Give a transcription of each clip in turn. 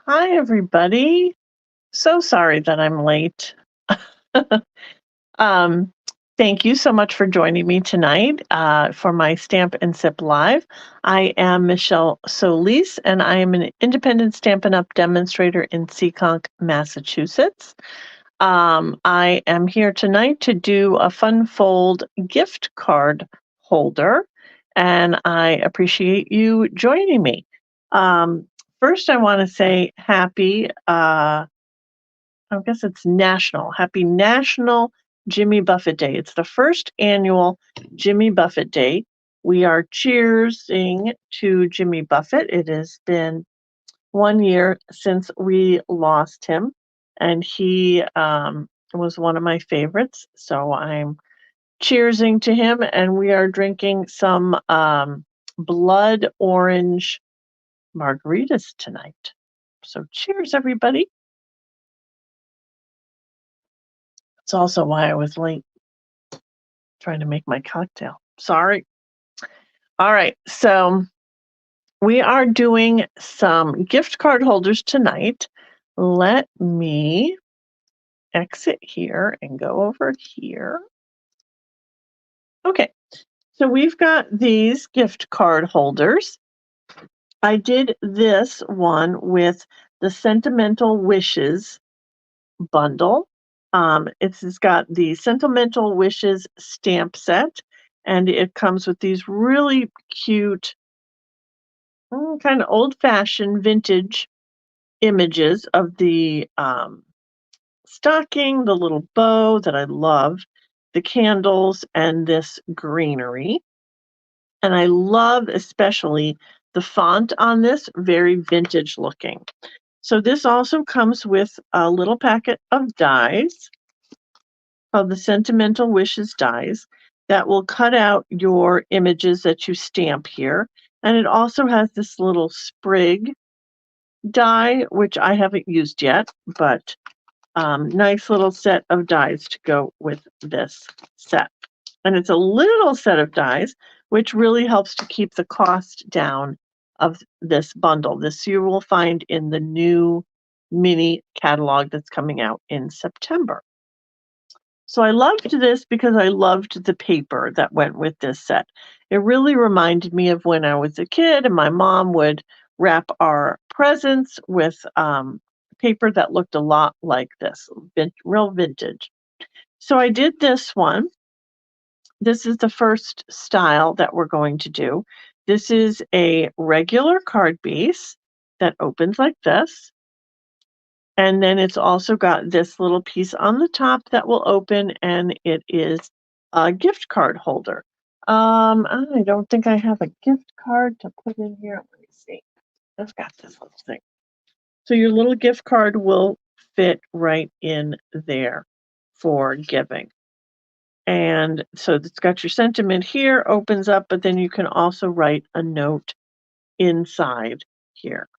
Hi, everybody. So sorry that I'm late. um, Thank you so much for joining me tonight for my Stamp and Sip Live. I am Michelle Solis, and I am an independent Stampin' Up! Demonstrator in Seekonk, Massachusetts. I am here tonight to do a fun fold gift card holder, and I appreciate you joining me. Um, First, I want to say I guess it's happy National Jimmy Buffett Day. It's the first annual Jimmy Buffett Day. We are cheersing to Jimmy Buffett. It has been 1 year since we lost him, and he was one of my favorites. So I'm cheersing to him, and we are drinking some blood orange margaritas tonight. So cheers, everybody. It's also why I was late trying to make my cocktail. Sorry. All right. So we are doing some gift card holders tonight. Let me exit here and go over here. Okay, so we've got these gift card holders. I did this one with the Sentimental Wishes bundle. It's got the Sentimental Wishes stamp set, and it comes with these really cute, kind of old-fashioned vintage images of the stocking, the little bow that I love, the candles, and this greenery. And I love especially the font on this, very vintage looking. So this also comes with a little packet of dies called the Sentimental Wishes dies that will cut out your images that you stamp here. And it also has this little sprig die, which I haven't used yet, but nice little set of dies to go with this set. And it's a little set of dies, which really helps to keep the cost down of this bundle. This you will find in the new mini catalog that's coming out in September. So I loved this because I loved the paper that went with this set. It really reminded me of when I was a kid and my mom would wrap our presents with paper that looked a lot like this, real vintage. So I did this one. This is the first style that we're going to do. This is a regular card base that opens like this. And then it's also got this little piece on the top that will open, and it is a gift card holder. I don't think I have a gift card to put in here. Let me see. I've got this little thing. So your little gift card will fit right in there for giving. And so it's got your sentiment here, opens up, but then you can also write a note inside here.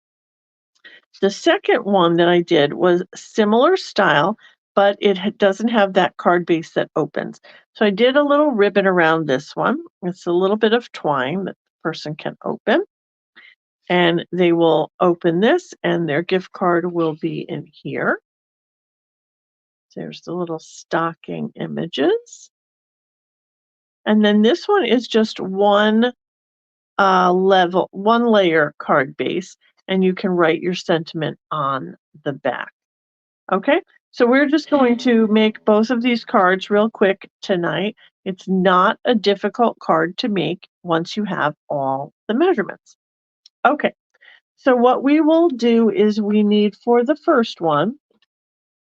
The second one that I did was similar style, but it doesn't have that card base that opens. So I did a little ribbon around this one. It's a little bit of twine that the person can open. And they will open this, and their gift card will be in here. There's the little stocking images. And then this one is just one one layer card base, and you can write your sentiment on the back. Okay, so we're just going to make both of these cards real quick tonight. It's not a difficult card to make once you have all the measurements. Okay, so what we will do is we need for the first one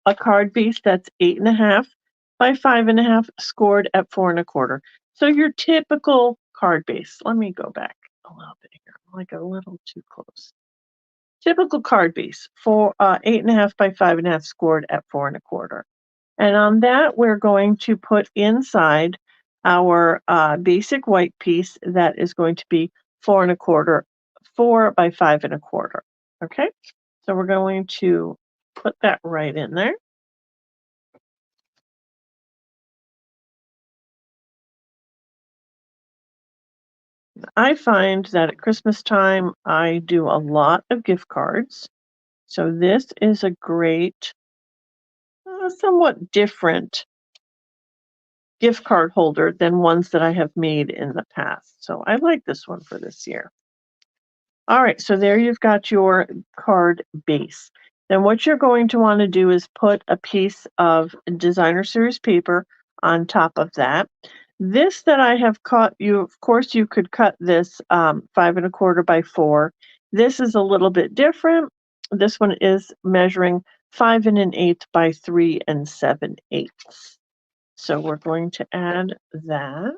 a card base that's 8.5 by 5.5 scored at 4.25. So your typical card base. Let me go back a little bit here. I'm like a little too close. Typical card base for 8.5 by 5.5 scored at 4.25. And on that, we're going to put inside our basic white piece that is going to be 4.25, 4 by 5.25. Okay, so we're going to put that right in there. I find that at Christmas time, I do a lot of gift cards. So this is a great, somewhat different gift card holder than ones that I have made in the past. So I like this one for this year. All right, so there you've got your card base. Then what you're going to want to do is put a piece of designer series paper on top of that. This that I have cut, of course you could cut this 5¼ by 4. This is a little bit different. This one is measuring 5 1/8 by 3 7/8. So we're going to add that.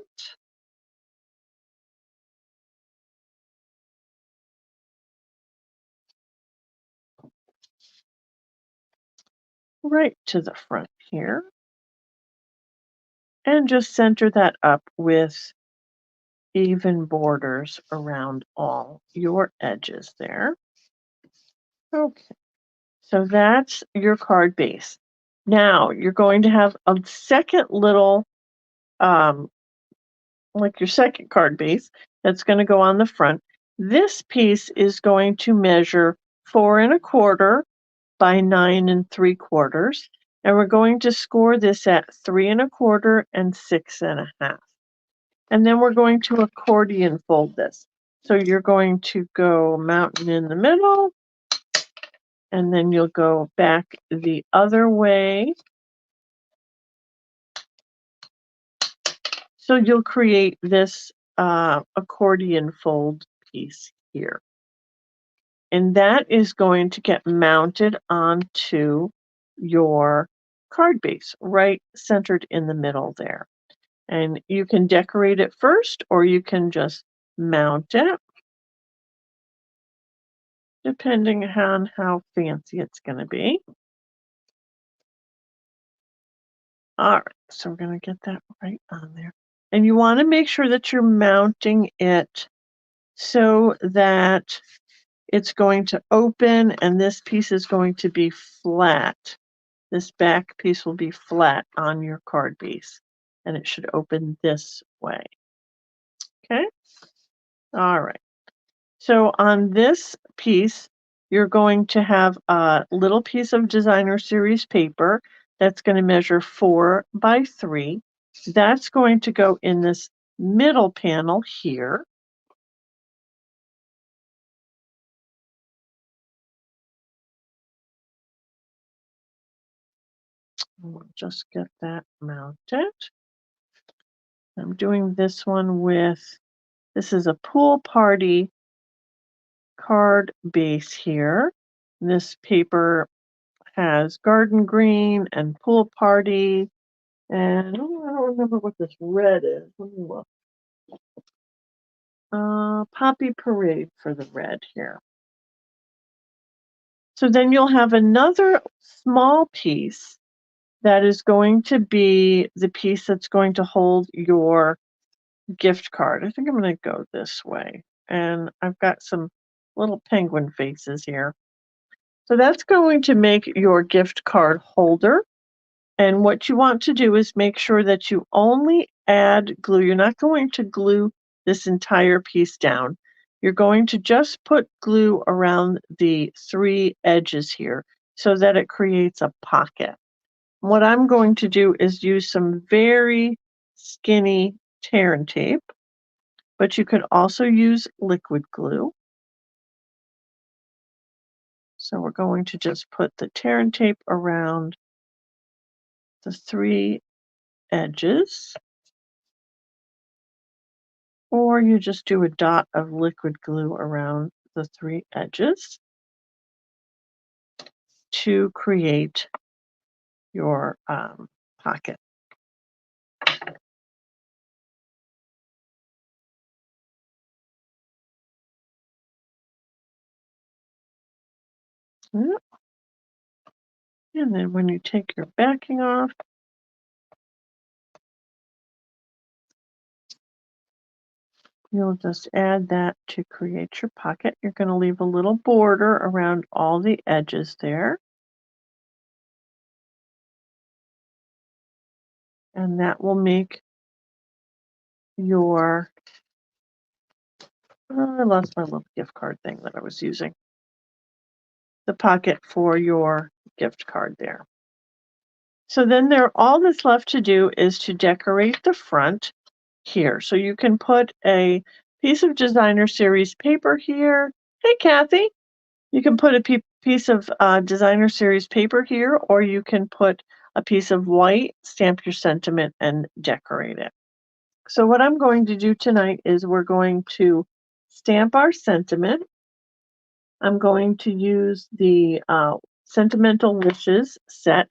Right to the front here. And just center that up with even borders around all your edges there. Okay, so that's your card base. Now you're going to have a second little, like your second card base that's going to go on the front. This piece is going to measure 4¼ by 9 3/4. And we're going to score this at 3¼ and 6½. And then we're going to accordion fold this. So you're going to go mountain in the middle, and then you'll go back the other way. So you'll create this accordion fold piece here. And that is going to get mounted onto your card base, right centered in the middle there. And you can decorate it first, or you can just mount it, depending on how fancy it's going to be. All right, so we're going to get that right on there. And you want to make sure that you're mounting it so that it's going to open and this piece is going to be flat. This back piece will be flat on your card base, and it should open this way. Okay? All right. So on this piece, you're going to have a little piece of designer series paper that's going to measure 4 by 3. That's going to go in this middle panel here. We'll just get that mounted. I'm doing this one with, this is a pool party card base here. This paper has garden green and pool party, and I don't remember what this red is. Let me look. Poppy parade for the red here. So then you'll have another small piece that is going to be the piece that's going to hold your gift card. I think I'm going to go this way. And I've got some little penguin faces here. So that's going to make your gift card holder. And what you want to do is make sure that you only add glue. You're not going to glue this entire piece down. You're going to just put glue around the 3 edges here so that it creates a pocket. What I'm going to do is use some very skinny tear and tape, but you could also use liquid glue. So we're going to just put the tear and tape around the 3 edges, or you just do a dot of liquid glue around the 3 edges to create your pocket. Yep. And then when you take your backing off, you'll just add that to create your pocket. You're going to leave a little border around all the edges there. And that will make your, I lost my little gift card thing that I was using. the pocket for your gift card there. So then all that's left to do is to decorate the front here. So you can put a piece of designer series paper here. Hey, Kathy. You can put a piece of designer series paper here, or you can put a piece of white, stamp your sentiment, and decorate it. So what I'm going to do tonight is we're going to stamp our sentiment. I'm going to use the Sentimental Wishes set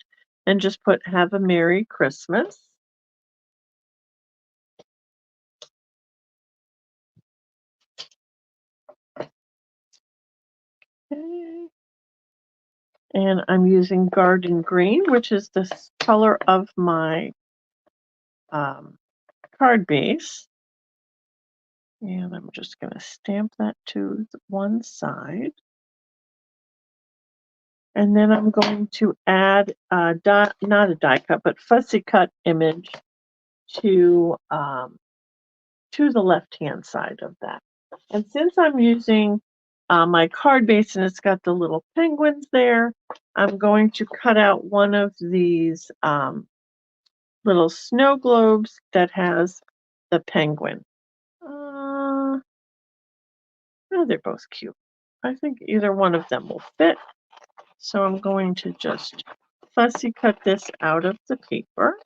and just put Have a Merry Christmas. Okay. And I'm using Garden Green, which is the color of my card base. And I'm just going to stamp that to one side. And then I'm going to add not a die cut, but fussy cut image to the left-hand side of that. And since I'm using my card base and it's got the little penguins there, I'm going to cut out one of these little snow globes that has the penguin. Oh, they're both cute. I think either one of them will fit. So I'm going to just fussy cut this out of the paper.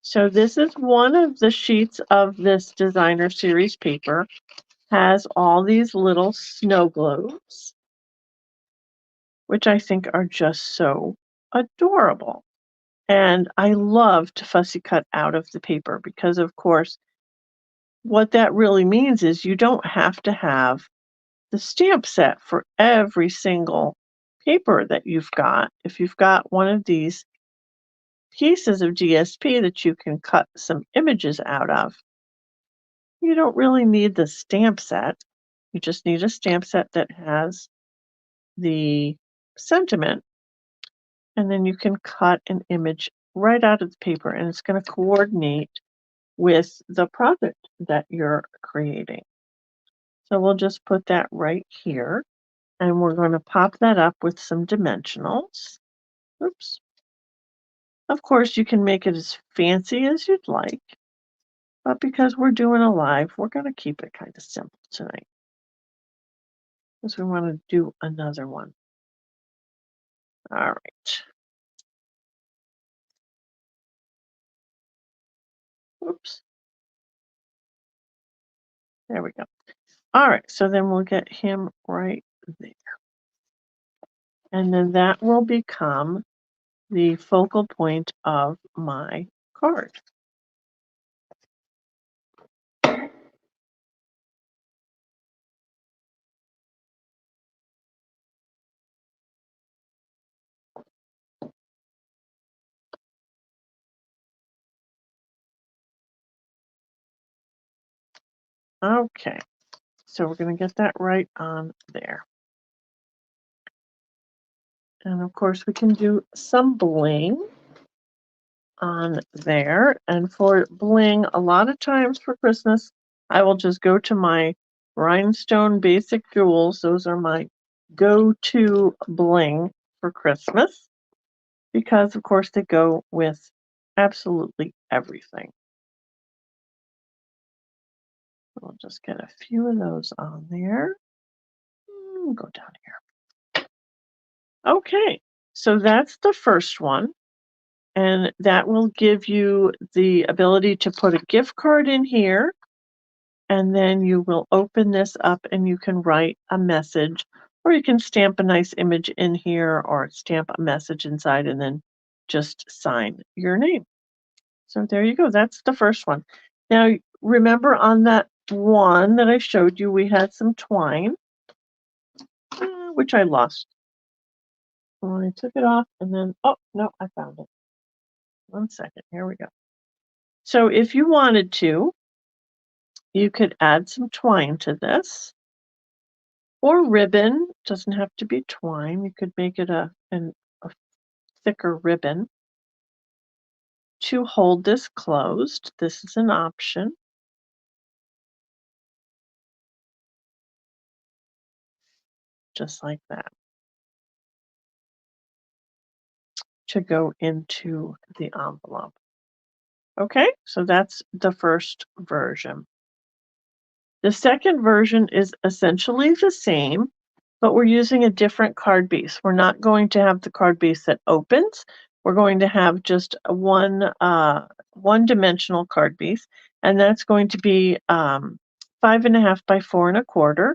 So this is one of the sheets of this designer series paper. Has all these little snow globes, which I think are just so adorable. And I love to fussy cut out of the paper because, of course, what that really means is you don't have to have the stamp set for every single paper that you've got. If you've got one of these pieces of DSP that you can cut some images out of, you don't really need the stamp set. You just need a stamp set that has the sentiment, and then you can cut an image right out of the paper, and it's going to coordinate with the project that you're creating. So we'll just put that right here, and we're going to pop that up with some dimensionals. Oops. Of course, you can make it as fancy as you'd like, but because we're doing a live, we're going to keep it kind of simple tonight, because we want to do another one. All right. Oops. There we go. All right, so then we'll get him right there. And then that will become the focal point of my card. Okay, so we're going to get that right on there. And of course, we can do some bling on there. And for bling, a lot of times for Christmas, I will just go to my rhinestone basic jewels. Those are my go-to bling for Christmas because, of course, they go with absolutely everything. We'll just get a few of those on there. Go down here. Okay, so that's the first one. And that will give you the ability to put a gift card in here. And then you will open this up and you can write a message, or you can stamp a nice image in here or stamp a message inside and then just sign your name. So there you go. That's the first one. Now, remember on that one that I showed you, we had some twine, which I lost. I took it off and then, oh, no, I found it. 1 second. Here we go. So if you wanted to, you could add some twine to this or ribbon. Doesn't have to be twine. You could make it a thicker ribbon to hold this closed. This is an option. Just like that. to go into the envelope. Okay, so that's the first version. The second version is essentially the same, but we're using a different card base. We're not going to have the card base that opens. We're going to have just a one-dimensional card base, and that's going to be 5.5 by 4.25.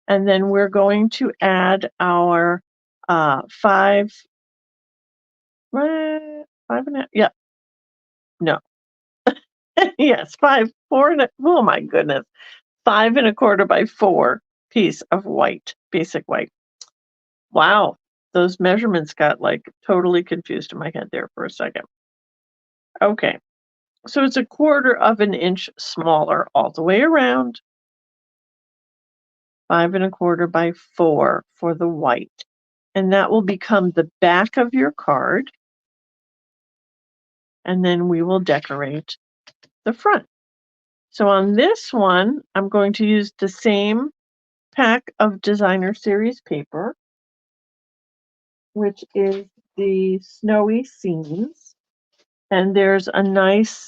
And then we're going to add our 5.5, yeah, no, yes, 5.25 by 4 piece of white, basic white. Wow, those measurements got like totally confused in my head there for a second. Okay, so it's 1/4 inch smaller all the way around. 5.25 by 4 for the white. And that will become the back of your card. And then we will decorate the front. So on this one, I'm going to use the same pack of designer series paper, which is the Snowy Scenes. And there's a nice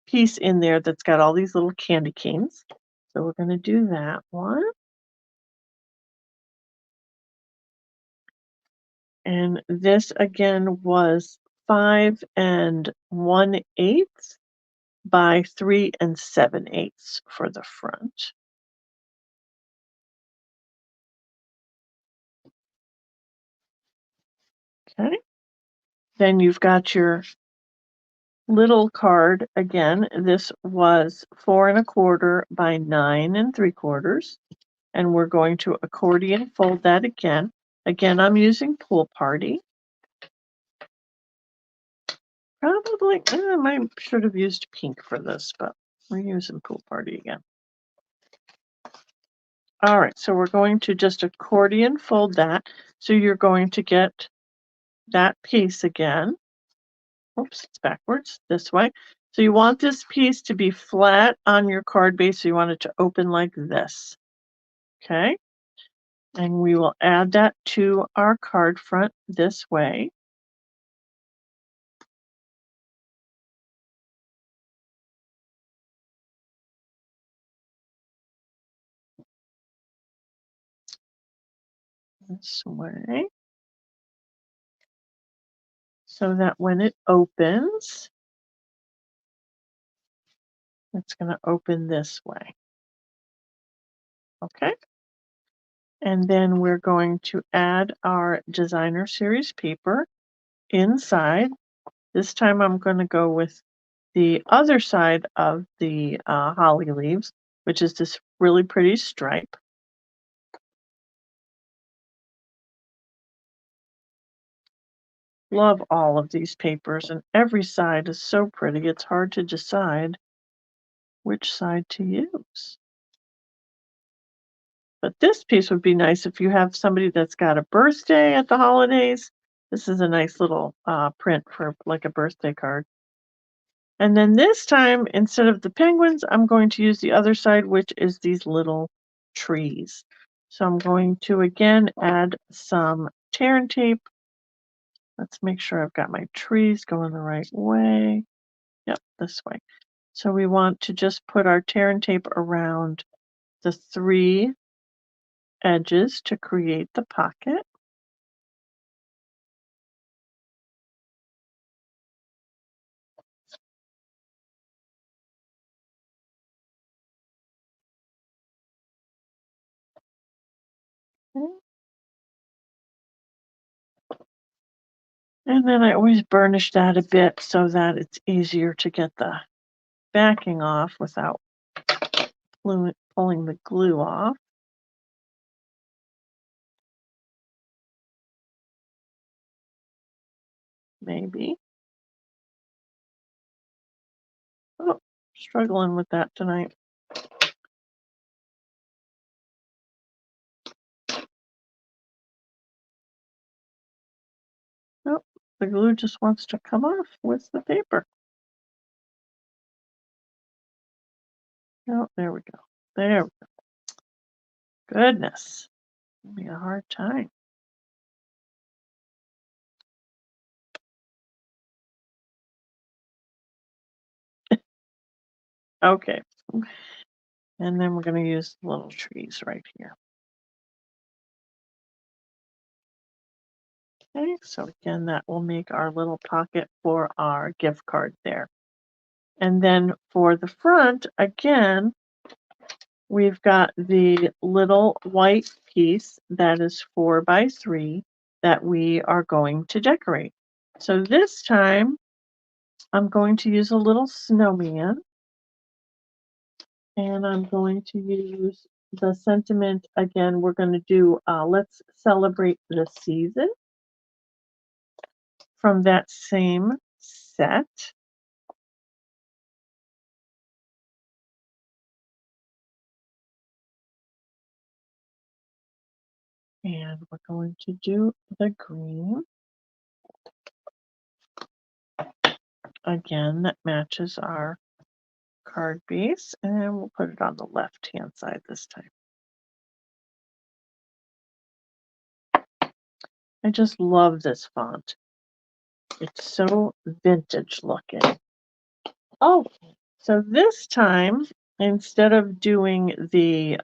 piece in there that's got all these little candy canes. So we're going to do that one. And this again was 5 1/8 by 3 7/8 for the front. Okay. Then you've got your little card again. This was 4.25 by 9 3/4. And we're going to accordion fold that again. Again, I'm using Pool Party. Probably, I should have used pink for this, but we're using Pool Party again. All right, so we're going to just accordion fold that. So you're going to get that piece again. Oops, it's backwards, this way. So you want this piece to be flat on your card base. So you want it to open like this. Okay. And we will add that to our card front this way. This way. So that when it opens, it's going to open this way. Okay. And then we're going to add our designer series paper inside. This time I'm going to go with the other side of the holly leaves, which is this really pretty stripe. Love all of these papers, and every side is so pretty. It's hard to decide which side to use. But this piece would be nice if you have somebody that's got a birthday at the holidays. This is a nice little print for like a birthday card. And then this time, instead of the penguins, I'm going to use the other side, which is these little trees. So I'm going to, again, add some tear and tape. Let's make sure I've got my trees going the right way. Yep, this way. So we want to just put our tear and tape around the 3 edges to create the pocket. Okay. And then I always burnish that a bit so that it's easier to get the backing off without pulling the glue off. Maybe. Oh, struggling with that tonight. Oh, the glue just wants to come off with the paper. Oh, there we go. There we go. Goodness. Give me a hard time. Okay. And then we're going to use little trees right here. Okay, so again, that will make our little pocket for our gift card there. And then for the front, again, we've got the little white piece that is 4 by 3 that we are going to decorate. So this time, I'm going to use a little snowman. And I'm going to use the sentiment again. We're going to do Let's Celebrate the Season from that same set. And we're going to do the green. Again, that matches our card base. And we'll put it on the left-hand side this time. I just love this font. It's so vintage looking. Oh, so this time, instead of doing the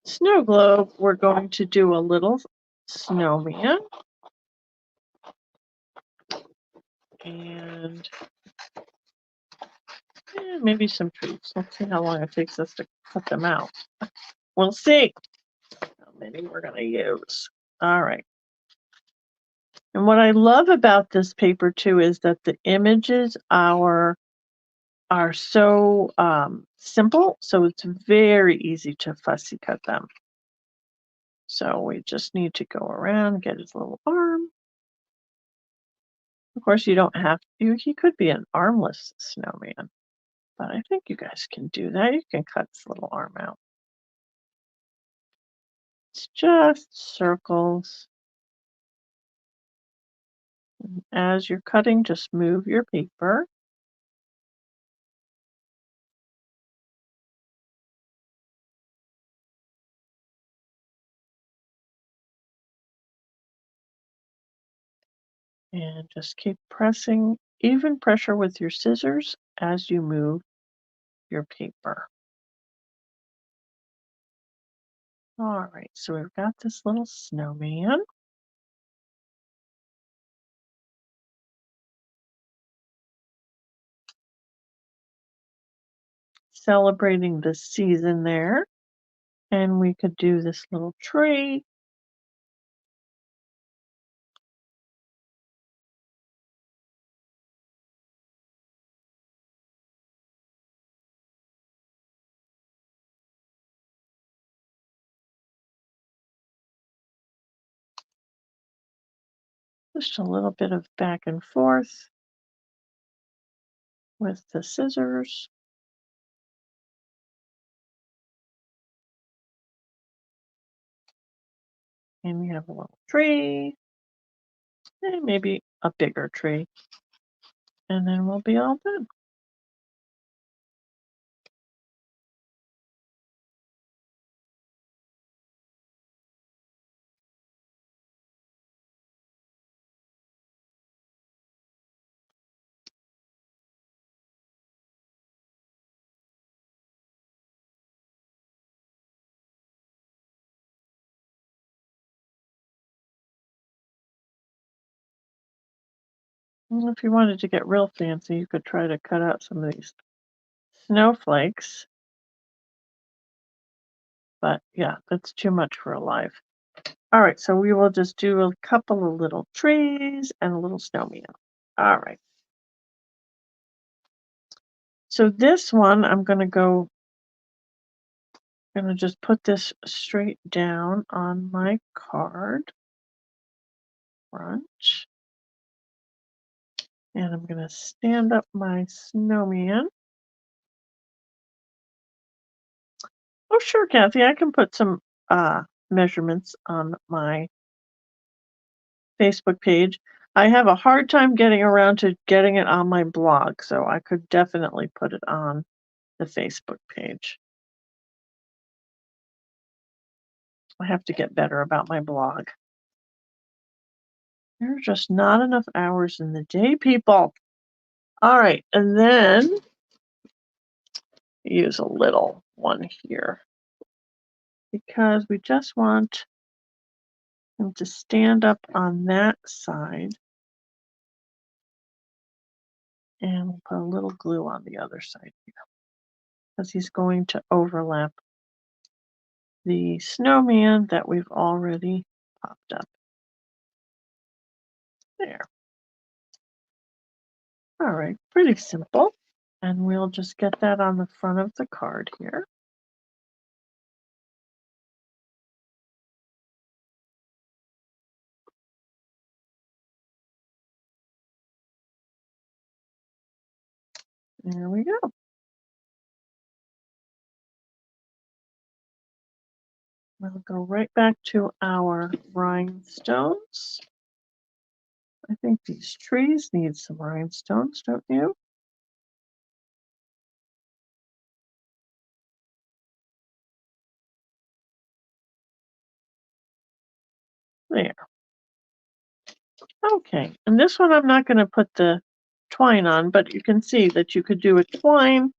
snow globe, we're going to do a little snowman. And maybe some trees. Let's see how long it takes us to cut them out. We'll see how many we're going to use. All right. And what I love about this paper too is that the images are so simple, so it's very easy to fussy cut them. So we just need to go around, get his little arm. Of course, you don't have to. He could be an armless snowman, but I think you guys can do that. You can cut his little arm out. It's just circles. And as you're cutting, just move your paper. And just keep pressing even pressure with your scissors as you move your paper. All right, so we've got this little snowman. Celebrating the season there. And we could do this little tree. Just a little bit of back and forth with the scissors. And we have a little tree. And maybe a bigger tree. And then we'll be all done. And if you wanted to get real fancy, you could try to cut out some of these snowflakes. But yeah, that's too much for a live. All right, so we will just do a couple of little trees and a little snowman. All right. So this one, I'm going to just put this straight down on my card front. And I'm going to stand up my snowman. Oh, sure, Kathy, I can put some measurements on my Facebook page. I have a hard time getting around to getting it on my blog, so I could definitely put it on the Facebook page. I have to get better about my blog. There are just not enough hours in the day, people. All right, and then use a little one here because we just want him to stand up on that side. And we'll put a little glue on the other side here because he's going to overlap the snowman that we've already popped up. There. All right, pretty simple. And we'll just get that on the front of the card here. There we go. We'll go right back to our rhinestones. I think these trees need some rhinestones, don't you? There. Okay, and this one I'm not going to put the twine on, but you can see that you could do a twine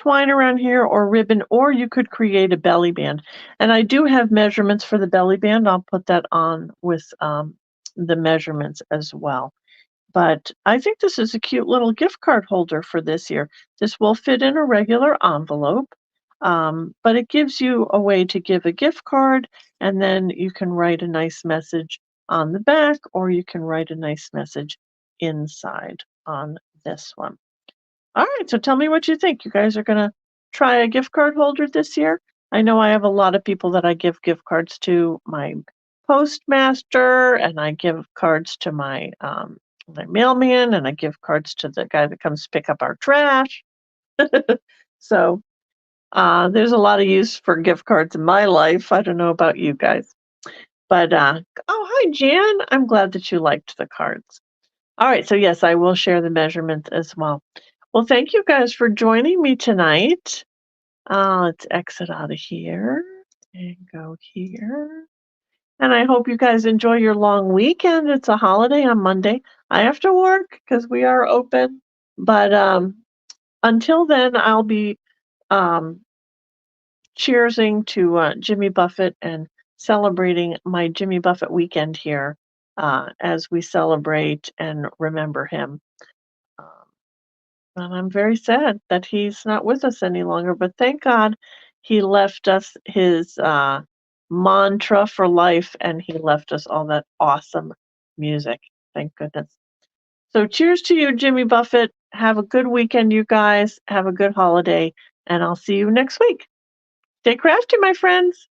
around here or ribbon, or you could create a belly band. And I do have measurements for the belly band. I'll put that on with the measurements as well. But I think this is a cute little gift card holder for this year. This will fit in a regular envelope, but it gives you a way to give a gift card, and then you can write a nice message on the back, or you can write a nice message inside on this one. All right, so tell me what you think. You guys are going to try a gift card holder this year? I know I have a lot of people that I give gift cards to, my postmaster, and I give cards to my mailman, and I give cards to the guy that comes pick up our trash. So there's a lot of use for gift cards in my life. I don't know about you guys. But, oh, hi, Jan. I'm glad that you liked the cards. All right, so yes, I will share the measurements as well. Well, thank you guys for joining me tonight. Let's exit out of here and go here. And I hope you guys enjoy your long weekend. It's a holiday on Monday. I have to work because we are open. But until then, I'll be cheersing to Jimmy Buffett and celebrating my Jimmy Buffett weekend here as we celebrate and remember him. Um, and I'm very sad that he's not with us any longer, but thank God he left us his mantra for life, and he left us all that awesome music. Thank goodness. So cheers to you, Jimmy Buffett. Have a good weekend, you guys. Have a good holiday, and I'll see you next week. Stay crafty, my friends.